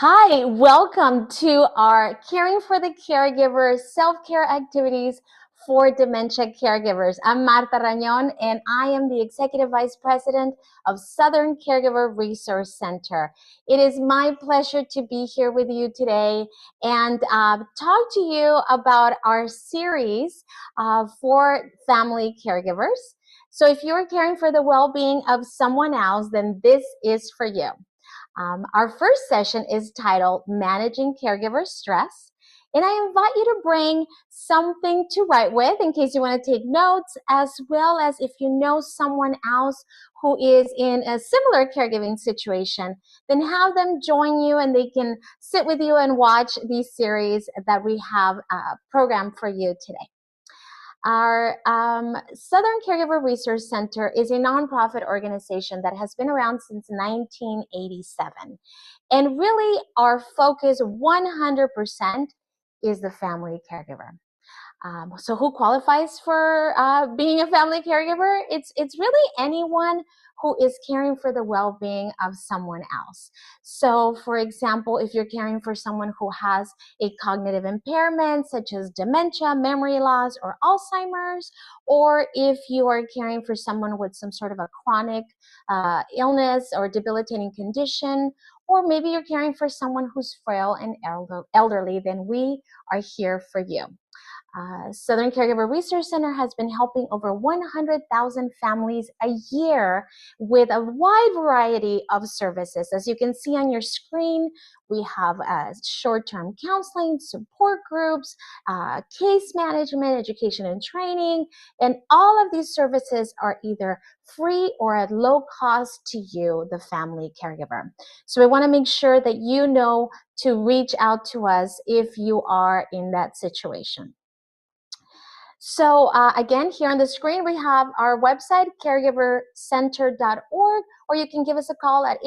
Hi, welcome to our Caring for the Caregivers self-care activities for dementia caregivers. I'm Marta Rañon, and I am the Executive Vice President of Southern Caregiver Resource Center. It is my pleasure to be here with you today and talk to you about our series for family caregivers. So if you're caring for the well-being of someone else, then this is for you. Our first session is titled Managing Caregiver Stress. And I invite you to bring something to write with in case you want to take notes, as well as if you know someone else who is in a similar caregiving situation, then have them join you and they can sit with you and watch these series that we have programmed for you today. Our Southern Caregiver Resource Center is a nonprofit organization that has been around since 1987. And really, our focus 100% is the family caregiver. So who qualifies for being a family caregiver? It's really anyone who is caring for the well-being of someone else. So for example, if you're caring for someone who has a cognitive impairment such as dementia, memory loss, or Alzheimer's, or if you are caring for someone with some sort of a chronic illness or debilitating condition, or maybe you're caring for someone who's frail and elderly, then we are here for you. Southern Caregiver Resource Center has been helping over 100,000 families a year with a wide variety of services. As you can see on your screen, we have short-term counseling, support groups, case management, education and training, and all of these services are either free or at low cost to you, the family caregiver. So we want to make sure that you know to reach out to us if you are in that situation. So again, here on the screen, we have our website, caregivercenter.org, or you can give us a call at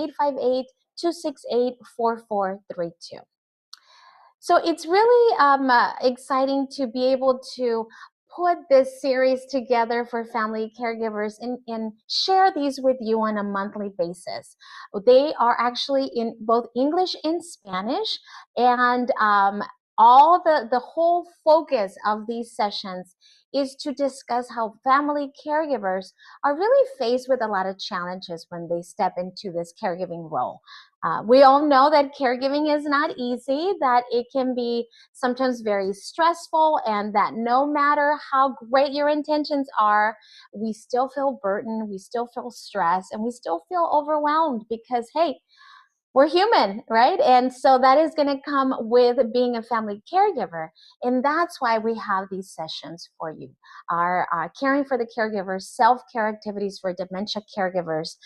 858-268-4432. So it's really exciting to be able to put this series together for family caregivers and share these with you on a monthly basis. They are actually in both English and Spanish, and the whole focus of these sessions is to discuss how family caregivers are really faced with a lot of challenges when they step into this caregiving role. We all know that caregiving is not easy, that it can be sometimes very stressful, and that no matter how great your intentions are, we still feel burdened, we still feel stressed, and we still feel overwhelmed because, hey, we're human, right? And so that is going to come with being a family caregiver. And that's why we have these sessions for you. Our Caring for the Caregivers self-care activities for dementia caregivers.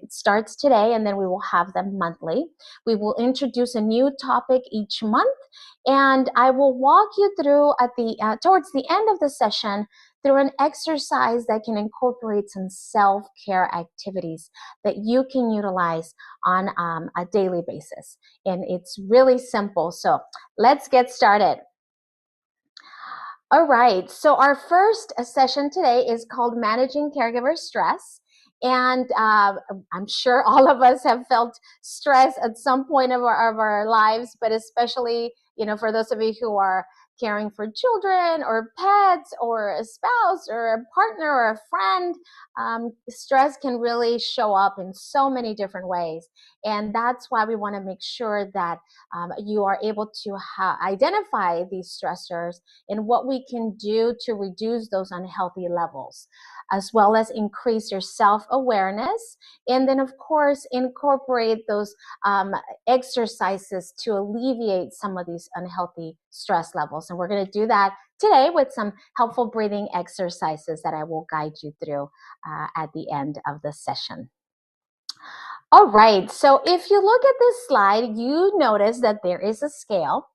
It starts today, and then we will have them monthly. We will introduce a new topic each month, and I will walk you through at the towards the end of the session through an exercise that can incorporate some self-care activities that you can utilize on a daily basis. And it's really simple. So let's get started. All right, so our first session today is called Managing Caregiver Stress. And I'm sure all of us have felt stress at some point of our lives, but especially, for those of you who are caring for children or pets or a spouse or a partner or a friend, stress can really show up in so many different ways. And that's why we want to make sure that you are able to identify these stressors and what we can do to reduce those unhealthy levels, as well as increase your self-awareness. And then, of course, incorporate those exercises to alleviate some of these unhealthy stress levels. And we're going to do that today with some helpful breathing exercises that I will guide you through at the end of the session. All right, so if you look at this slide, you notice that there is a scale.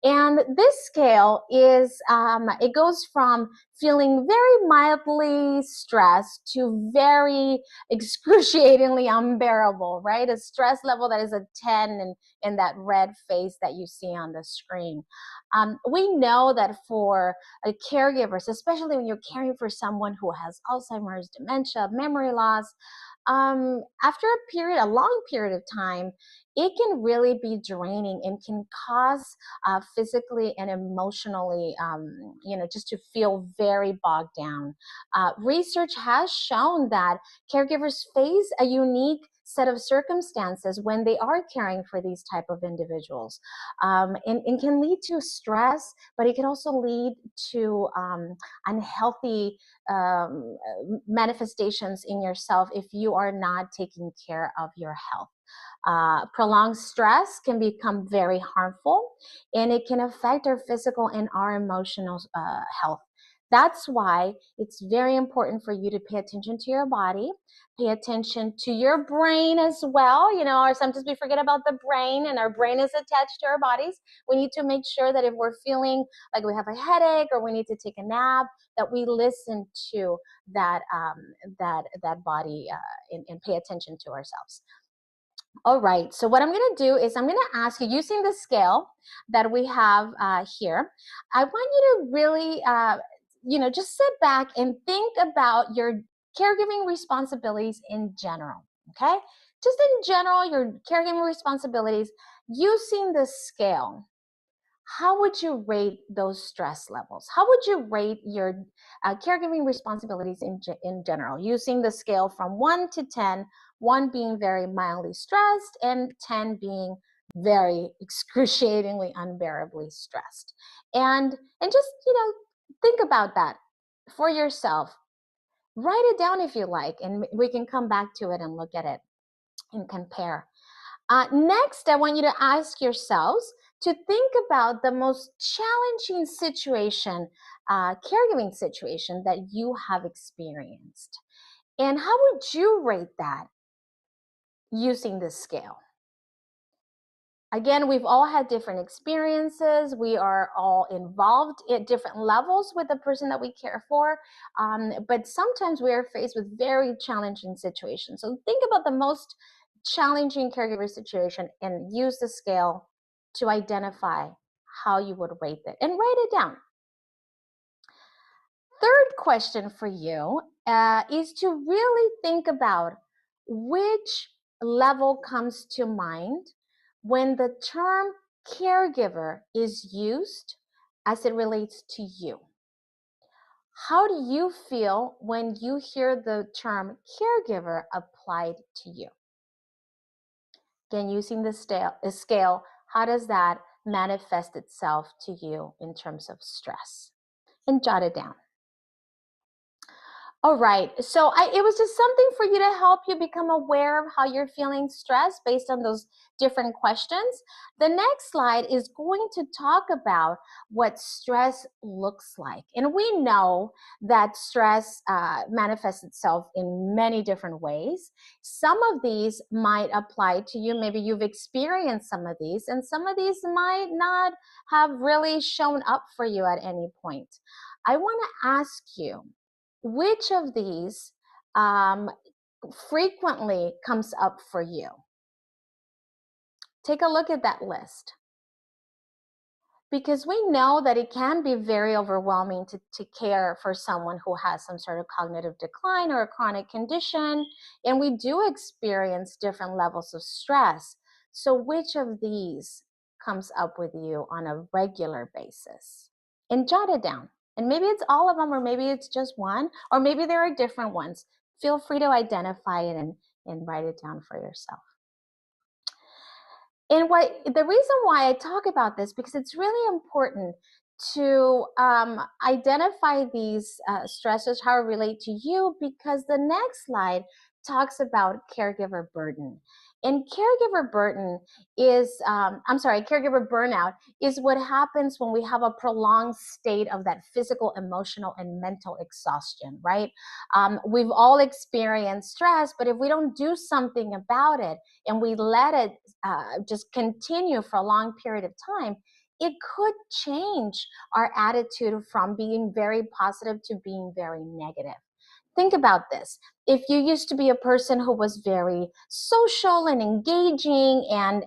And this scale is, it goes from feeling very mildly stressed to very excruciatingly unbearable, right? A stress level that is a 10 in that red face that you see on the screen. We know that for caregivers, especially when you're caring for someone who has Alzheimer's, dementia, memory loss, after a long period of time, it can really be draining and can cause physically and emotionally, just to feel very bogged down. Research has shown that caregivers face a unique set of circumstances when they are caring for these type of individuals, and can lead to stress, but it can also lead to unhealthy manifestations in yourself if you are not taking care of your health. Prolonged stress can become very harmful, and it can affect our physical and our emotional health. That's why it's very important for you to pay attention to your body, pay attention to your brain as well. Or sometimes we forget about the brain, and our brain is attached to our bodies. We need to make sure that if we're feeling like we have a headache or we need to take a nap, that we listen to that body, and pay attention to ourselves. All right, so what I'm going to do is I'm going to ask you, using the scale that we have here, I want you to really, just sit back and think about your caregiving responsibilities in general, okay? Just in general, your caregiving responsibilities using the scale. How would you rate those stress levels? How would you rate your caregiving responsibilities in general, using the scale from 1 to 10, 1 being very mildly stressed and 10 being very excruciatingly unbearably stressed? And just, think about that for yourself. Write it down if you like, and we can come back to it and look at it and compare. Next, I want you to ask yourselves to think about the most challenging situation, caregiving situation that you have experienced. And how would you rate that using this scale? Again, we've all had different experiences. We are all involved at different levels with the person that we care for. But sometimes we are faced with very challenging situations. So think about the most challenging caregiver situation and use the scale to identify how you would rate it, and write it down. Third question for you is to really think about which level comes to mind when the term caregiver is used as it relates to you. How do you feel when you hear the term caregiver applied to you? Again, using the scale, how does that manifest itself to you in terms of stress? And jot it down. All right, so it was just something for you to help you become aware of how you're feeling stressed based on those different questions. The next slide is going to talk about what stress looks like. And we know that stress manifests itself in many different ways. Some of these might apply to you. Maybe you've experienced some of these, and some of these might not have really shown up for you at any point. I want to ask you, which of these frequently comes up for you? Take a look at that list, because we know that it can be very overwhelming to care for someone who has some sort of cognitive decline or a chronic condition, and we do experience different levels of stress. So which of these comes up with you on a regular basis? And jot it down. And maybe it's all of them, or maybe it's just one, or maybe there are different ones. Feel free to identify it and write it down for yourself. And the reason why I talk about this, because it's really important to identify these stressors, how it relate to you, because the next slide talks about caregiver burden. And caregiver burden is, caregiver burnout is what happens when we have a prolonged state of that physical, emotional, and mental exhaustion, right? We've all experienced stress, but if we don't do something about it and we let it just continue for a long period of time, it could change our attitude from being very positive to being very negative. Think about this. If you used to be a person who was very social and engaging and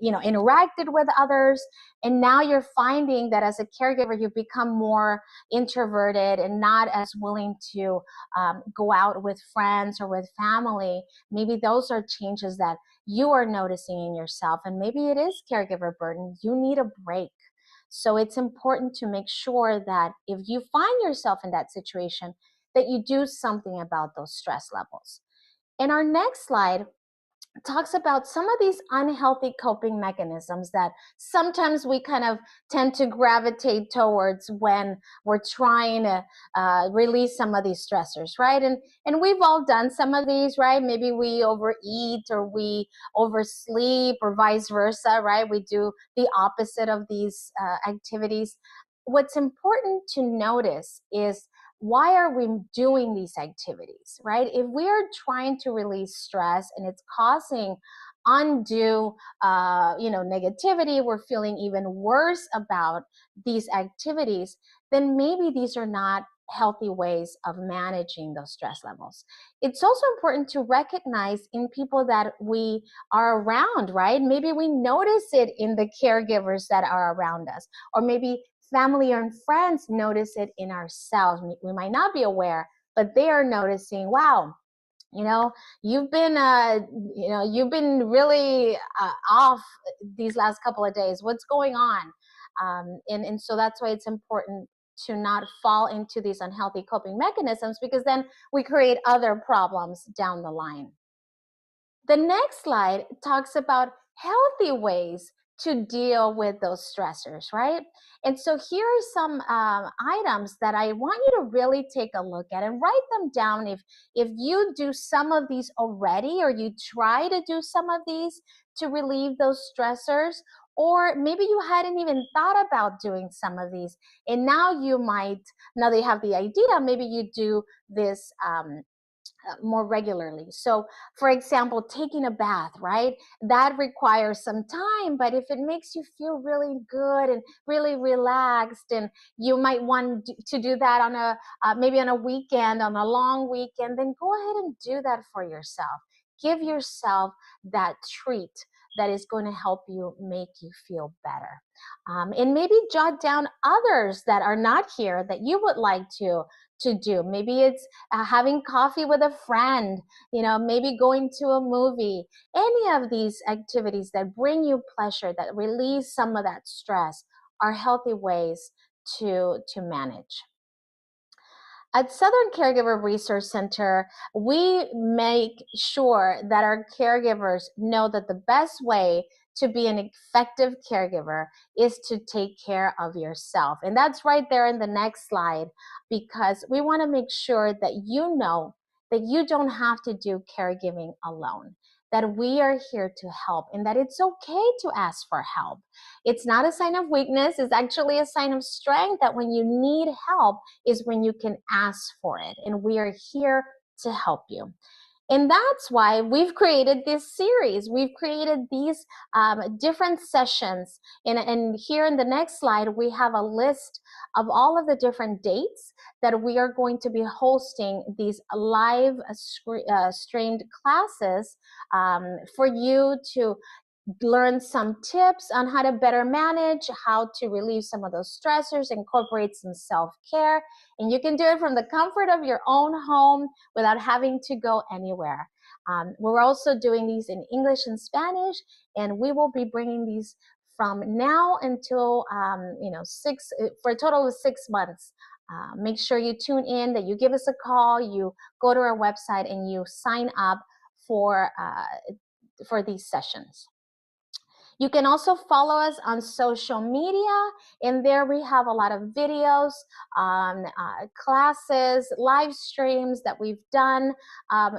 interacted with others, and now you're finding that as a caregiver you've become more introverted and not as willing to go out with friends or with family, maybe those are changes that you are noticing in yourself, and maybe it is caregiver burden. You need a break. So it's important to make sure that if you find yourself in that situation, that you do something about those stress levels. In our next slide, talks about some of these unhealthy coping mechanisms that sometimes we kind of tend to gravitate towards when we're trying to release some of these stressors, right? And we've all done some of these, right? Maybe we overeat or we oversleep or vice versa, right? We do the opposite of these activities. What's important to notice is, why are we doing these activities, right? If we are trying to release stress and it's causing undue negativity, we're feeling even worse about these activities, then maybe these are not healthy ways of managing those stress levels. It's also important to recognize in people that we are around, right? Maybe we notice it in the caregivers that are around us, or maybe family and friends notice it in ourselves. We might not be aware, but they are noticing, wow, you've been really off these last couple of days. What's going on? And so that's why it's important to not fall into these unhealthy coping mechanisms, because then we create other problems down the line. The next slide talks about healthy ways to deal with those stressors, right? And so here are some items that I want you to really take a look at and write them down if you do some of these already, or you try to do some of these to relieve those stressors, or maybe you hadn't even thought about doing some of these, and now now that you have the idea, maybe you do this more regularly. So for example, taking a bath, right? That requires some time, but if it makes you feel really good and really relaxed, and you might want to do that on maybe on a weekend, on a long weekend, then go ahead and do that for yourself. Give yourself that treat that is going to help you make you feel better. And maybe jot down others that are not here that you would like to do. Maybe it's having coffee with a friend, maybe going to a movie. Any of these activities that bring you pleasure, that release some of that stress, are healthy ways to manage. At Southern Caregiver Resource Center, we make sure that our caregivers know that the best way to be an effective caregiver is to take care of yourself. And that's right there in the next slide, because we want to make sure that you know that you don't have to do caregiving alone, that we are here to help, and that it's okay to ask for help. It's not a sign of weakness, it's actually a sign of strength, that when you need help is when you can ask for it, and we are here to help you. And that's why we've created this series. We've created these different sessions. And here in the next slide, we have a list of all of the different dates that we are going to be hosting these live streamed classes for you to learn some tips on how to better manage, how to relieve some of those stressors, incorporate some self-care. And you can do it from the comfort of your own home without having to go anywhere. We're also doing these in English and Spanish, and we will be bringing these from now until for a total of 6 months. Make sure you tune in, that you give us a call, you go to our website, and you sign up for these sessions. You can also follow us on social media, and there we have a lot of videos, classes, live streams that we've done,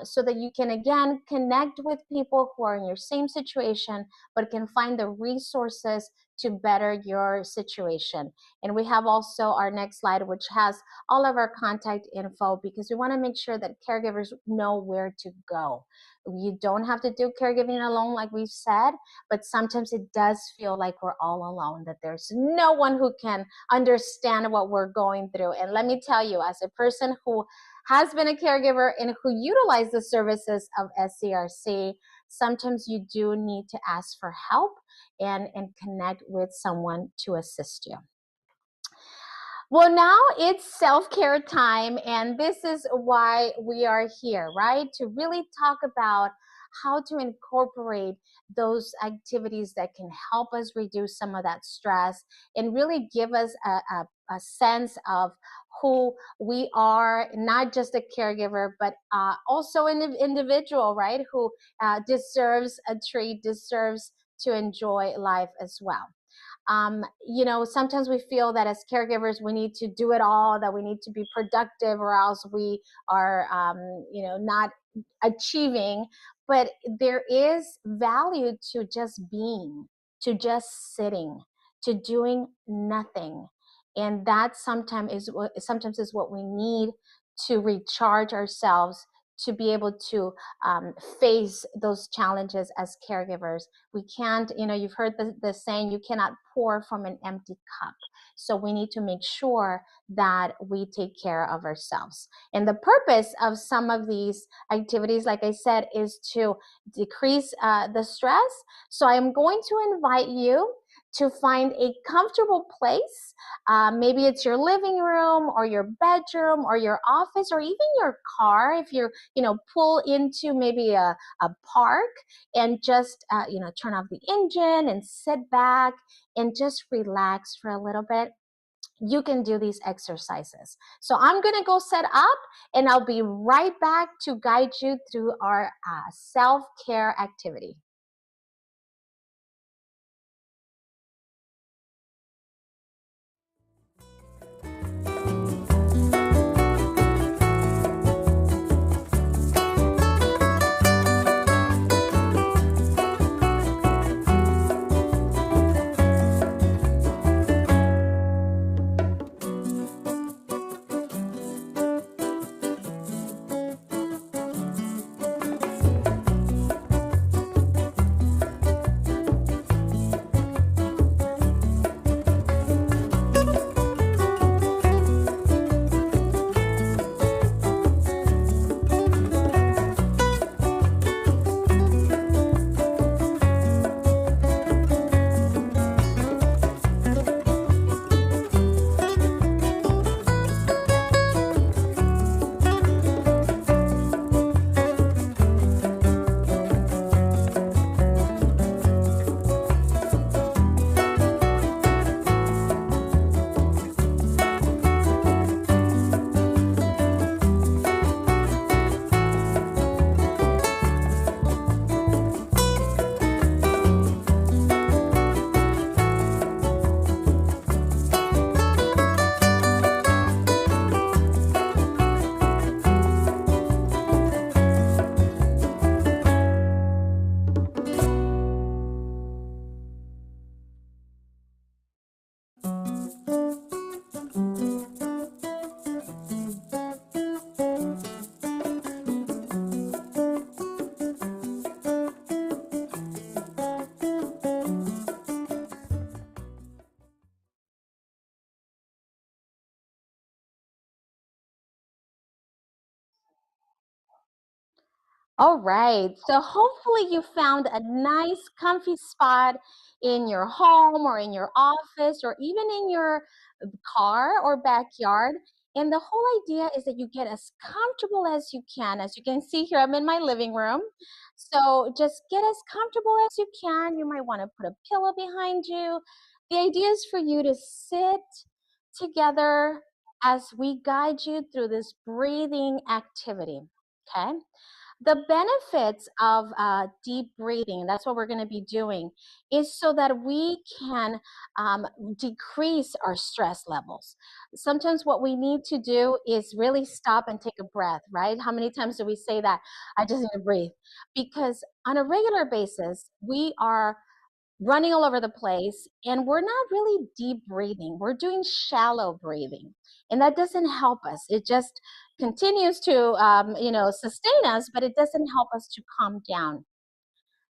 so that you can again connect with people who are in your same situation, but can find the resources to better your situation. And we have also our next slide, which has all of our contact info, because we want to make sure that caregivers know where to go. You don't have to do caregiving alone, like we've said, but sometimes it does feel like we're all alone, that there's no one who can understand what we're going through. And let me tell you, as a person who has been a caregiver and who utilize the services of SCRC, sometimes you do need to ask for help and connect with someone to assist you. Well, now it's self-care time, and this is why we are here, right? To really talk about how to incorporate those activities that can help us reduce some of that stress and really give us a sense of who we are, not just a caregiver, but also an individual, right? Who deserves a treat, deserves to enjoy life as well. Sometimes we feel that as caregivers, we need to do it all, that we need to be productive, or else we are, not achieving. But there is value to just being, to just sitting, to doing nothing. And that sometimes is what we need to recharge ourselves, to be able to face those challenges as caregivers. We can't, you've heard the saying, you cannot pour from an empty cup. So we need to make sure that we take care of ourselves. And the purpose of some of these activities, like I said, is to decrease the stress. So I'm going to invite you to find a comfortable place. Maybe it's your living room or your bedroom or your office or even your car. If you're, pull into maybe a park and just, turn off the engine and sit back and just relax for a little bit, you can do these exercises. So I'm going to go set up and I'll be right back to guide you through our self-care activity. All right. So hopefully you found a nice, comfy spot in your home or in your office or even in your car or backyard. And the whole idea is that you get as comfortable as you can. As you can see here, I'm in my living room. So just get as comfortable as you can. You might want to put a pillow behind you. The idea is for you to sit together as we guide you through this breathing activity. Okay. The benefits of deep breathing, that's what we're going to be doing, is so that we can decrease our stress levels. Sometimes what we need to do is really stop and take a breath, right? How many times do we say that? I just need to breathe. Because on a regular basis, we are running all over the place and we're not really deep breathing. We're doing shallow breathing, and that doesn't help us. It just continues to sustain us, but it doesn't help us to calm down.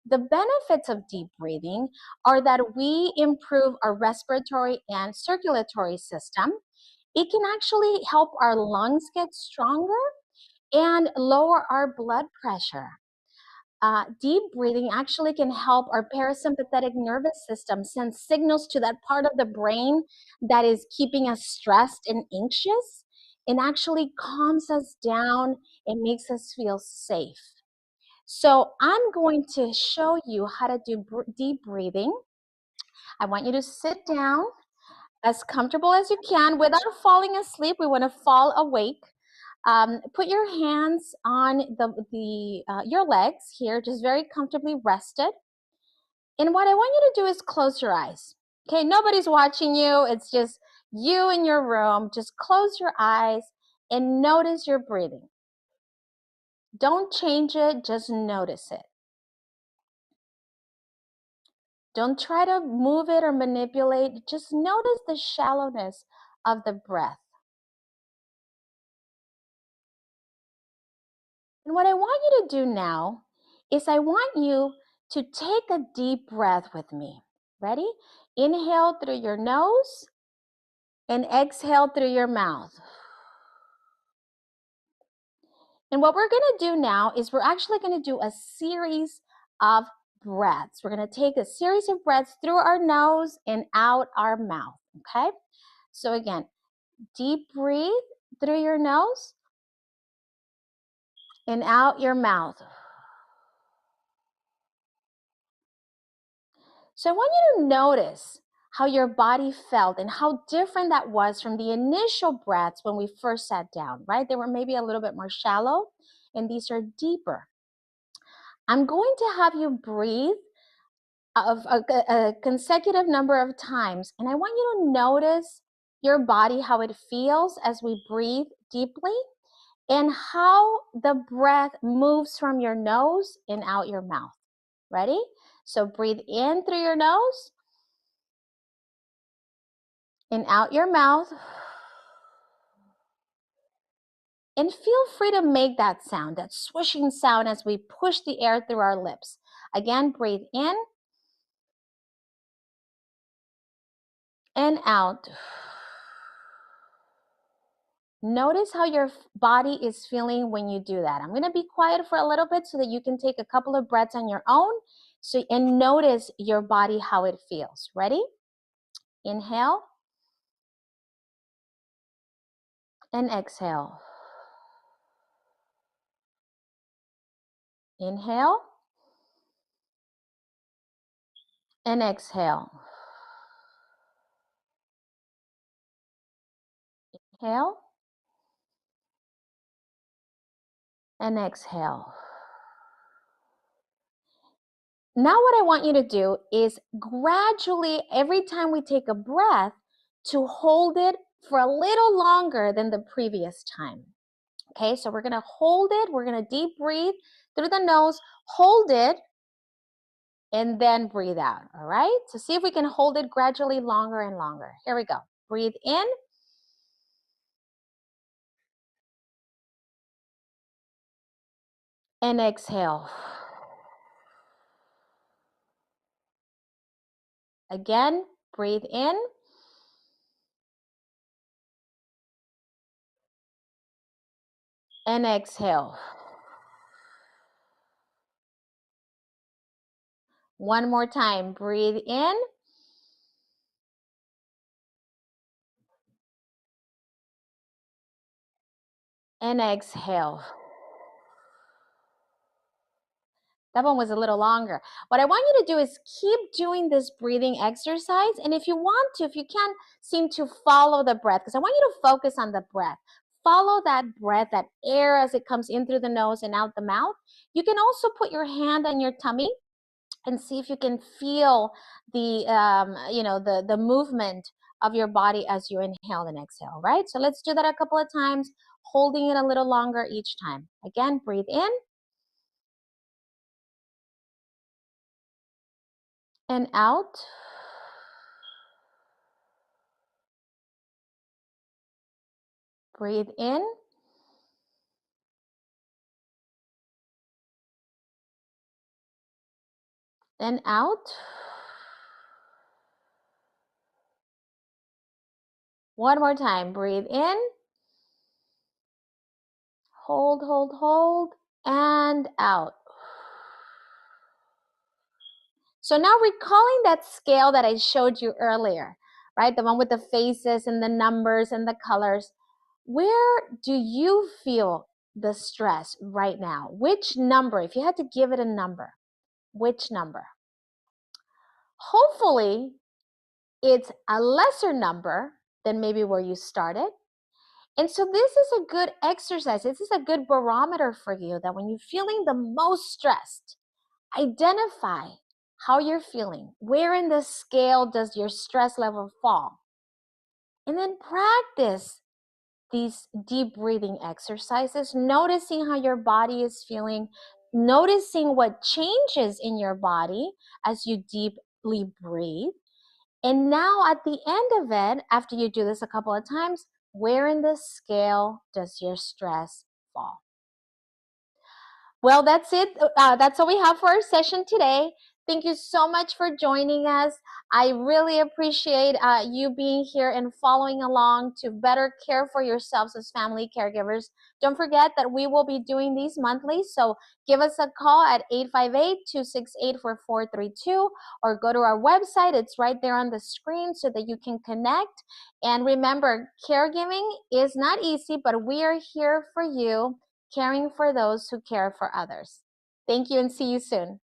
The benefits of deep breathing are that we improve our respiratory and circulatory system. It can actually help our lungs get stronger, and lower our blood pressure. Deep breathing actually can help our parasympathetic nervous system send signals to that part of the brain that is keeping us stressed and anxious, and actually calms us down and makes us feel safe. So I'm going to show you how to do deep breathing. I want you to sit down as comfortable as you can without falling asleep. We want to fall awake. Put your hands on your legs here, just very comfortably rested. And what I want you to do is close your eyes. Okay, nobody's watching you. It's just you in your room. Just close your eyes and notice your breathing. Don't change it, just notice it. Don't try to move it or manipulate. Just notice the shallowness of the breath. And what I want you to do now is I want you to take a deep breath with me. Ready? Inhale through your nose and exhale through your mouth. And what we're going to do now is we're actually going to do a series of breaths. We're going to take a series of breaths through our nose and out our mouth, okay? So again, deep breathe through your nose and out your mouth. So I want you to notice how your body felt and how different that was from the initial breaths when we first sat down, right? They were maybe a little bit more shallow, and these are deeper. I'm going to have you breathe of a consecutive number of times, and I want you to notice your body, how it feels as we breathe deeply, and how the breath moves from your nose and out your mouth. Ready? So breathe in through your nose and out your mouth. And feel free to make that sound, that swishing sound as we push the air through our lips. Again, breathe in and out. Notice how your body is feeling when you do that. I'm going to be quiet for a little bit so that you can take a couple of breaths on your own and notice your body, how it feels. Ready? Inhale and exhale. Inhale and exhale. Inhale and exhale. Now what I want you to do is gradually, every time we take a breath, to hold it for a little longer than the previous time. Okay, so we're gonna hold it, we're gonna deep breathe through the nose, hold it, and then breathe out, all right? So see if we can hold it gradually longer and longer. Here we go. Breathe in. And exhale. Again, breathe in. And exhale. One more time. Breathe in. And exhale. That one was a little longer. What I want you to do is keep doing this breathing exercise. And if you want to, if you can't seem to follow the breath, because I want you to focus on the breath. Follow that breath, that air as it comes in through the nose and out the mouth. You can also put your hand on your tummy and see if you can feel the movement of your body as you inhale and exhale, right? So let's do that a couple of times, holding it a little longer each time. Again, breathe in. And out. Breathe in. And out. One more time. Breathe in. Hold, hold, hold, and out. So now recalling that scale that I showed you earlier, right? The one with the faces and the numbers and the colors. Where do you feel the stress right now? Which number, if you had to give it a number, which number? Hopefully, it's a lesser number than maybe where you started. And so this is a good exercise. This is a good barometer for you that when you're feeling the most stressed, identify how you're feeling. Where in the scale does your stress level fall? And then practice these deep breathing exercises, noticing how your body is feeling, noticing what changes in your body as you deeply breathe. And now at the end of it, after you do this a couple of times, where in the scale does your stress fall? Well, that's it. That's all we have for our session today. Thank you so much for joining us. I really appreciate you being here and following along to better care for yourselves as family caregivers. Don't forget that we will be doing these monthly, so give us a call at 858-268-4432 or go to our website. It's right there on the screen so that you can connect. And remember, caregiving is not easy, but we are here for you, caring for those who care for others. Thank you and see you soon.